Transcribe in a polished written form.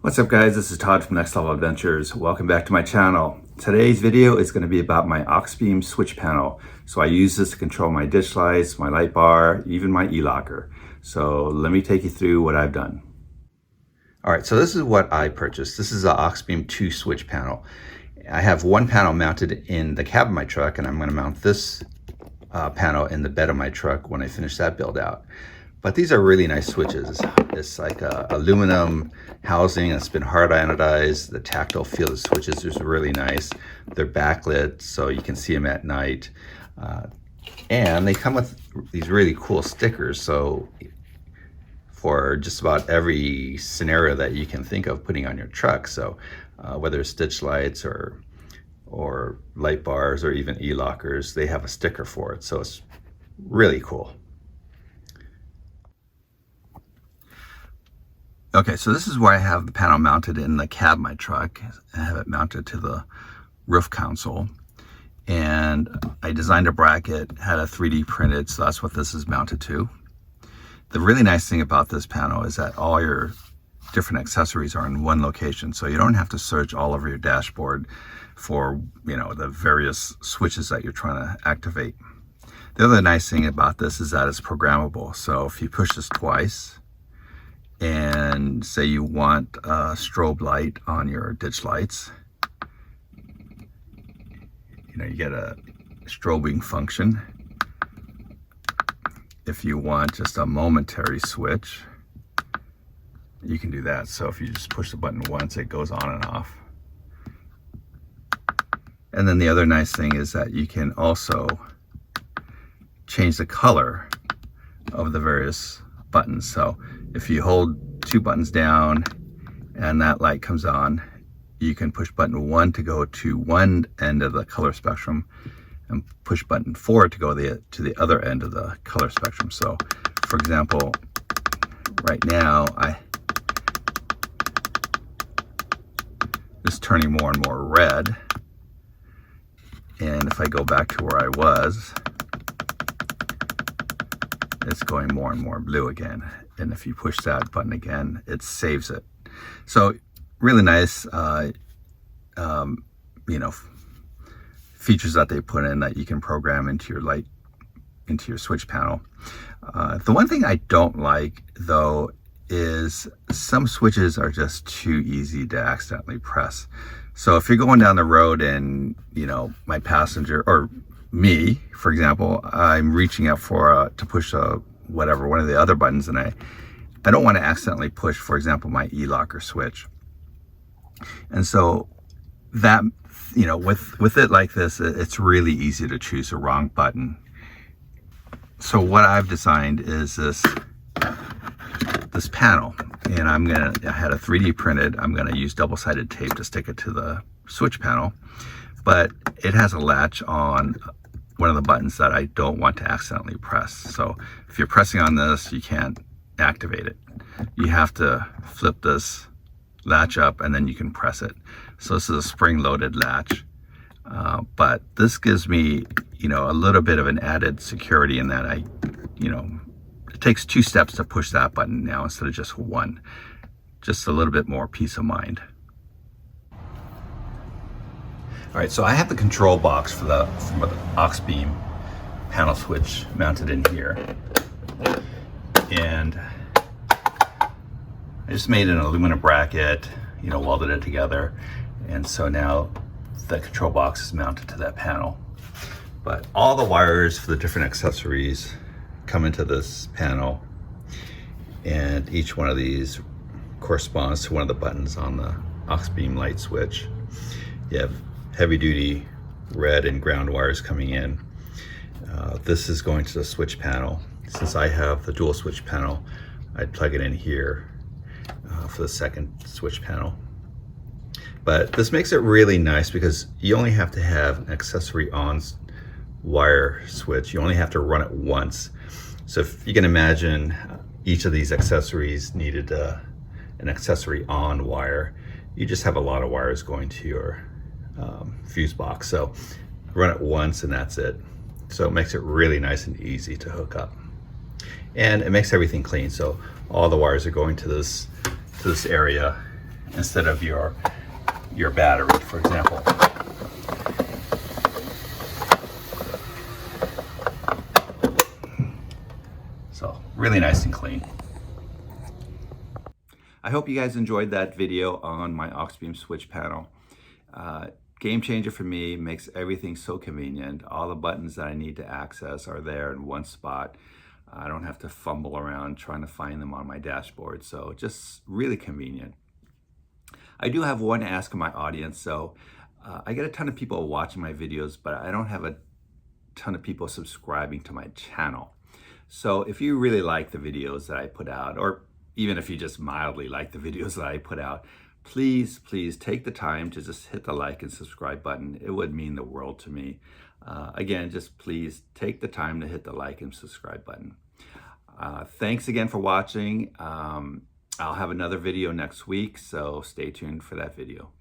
What's up guys, this is Todd from Next Level Adventures. Welcome back to my channel. Today's video is going to be about my Auxbeam switch panel. So I use this to control my ditch lights, my light bar, even my e-locker. So let me take you through what I've done. Alright, so this is what I purchased. This is an Auxbeam 2 switch panel. I have one panel mounted in the cab of my truck, and I'm going to mount this panel in the bed of my truck when I finish that build out. But these are really nice switches. It's like a aluminum housing that's been hard anodized. The tactile feel of the switches is really nice. They're backlit so you can see them at night. And they come with these really cool stickers. So for just about every scenario that you can think of putting on your truck. So whether it's ditch lights or light bars or even e-lockers, they have a sticker for it. So it's really cool. Okay, so this is where I have the panel mounted in the cab of my truck. I have it mounted to the roof console. And I designed a bracket, had a 3D printed, so that's what this is mounted to. The really nice thing about this panel is that all your different accessories are in one location, so you don't have to search all over your dashboard for, the various switches that you're trying to activate. The other nice thing about this is that it's programmable. So if you push this twice, and say you want a strobe light on your ditch lights, you get a strobing function. If you want just a momentary switch, you can do that. So if you just push the button once, it goes on and off. And then the other nice thing is that you can also change the color of the various buttons. So if you hold two buttons down and that light comes on, you can push button 1 to go to one end of the color spectrum and push button 4 to go to the other end of the color spectrum. So for example, right now it's turning more and more red, and if I go back to where I was, it's going more and more blue again. And if you push that button again, it saves it. So really nice, features that they put in that you can program into your switch panel. The one thing I don't like though is some switches are just too easy to accidentally press. So if you're going down the road and my passenger or me, for example, I'm reaching out to push one of the other buttons, and I don't want to accidentally push, for example, my e-locker switch. And so that, with it like this, it's really easy to choose the wrong button. So what I've designed is this panel, and I had a 3D printed. I'm gonna use double-sided tape to stick it to the switch panel, but it has a latch on one of the buttons that I don't want to accidentally press. So if you're pressing on this, you can't activate it. You have to flip this latch up and then you can press it. So this is a spring-loaded latch, but this gives me, a little bit of an added security in that it takes 2 steps to push that button now instead of just 1. Just a little bit more peace of mind. All right, so I have the control box for the Auxbeam panel switch mounted in here. And I just made an aluminum bracket, welded it together. And so now the control box is mounted to that panel. But all the wires for the different accessories come into this panel. And each one of these corresponds to one of the buttons on the Auxbeam light switch. You have heavy duty red and ground wires coming in. This is going to the switch panel. Since I have the dual switch panel, I'd plug it in here for the second switch panel. But this makes it really nice because you only have to have an accessory on wire switch. You only have to run it once. So if you can imagine, each of these accessories needed an accessory on wire. You just have a lot of wires going to your fuse box. So run it once and that's it. So it makes it really nice and easy to hook up. And it makes everything clean. So all the wires are going to this area, instead of your battery, for example. So really nice and clean. I hope you guys enjoyed that video on my Auxbeam switch panel. Game changer for me, makes everything so convenient. All the buttons that I need to access are there in one spot. I don't have to fumble around trying to find them on my dashboard. So just really convenient. I do have one ask of my audience. So I get a ton of people watching my videos, but I don't have a ton of people subscribing to my channel. So if you really like the videos that I put out, or even if you just mildly like the videos that I put out, please take the time to just hit the like and subscribe button. It would mean the world to me. Again, just please take the time to hit the like and subscribe button. Thanks again for watching. I'll have another video next week, so stay tuned for that video.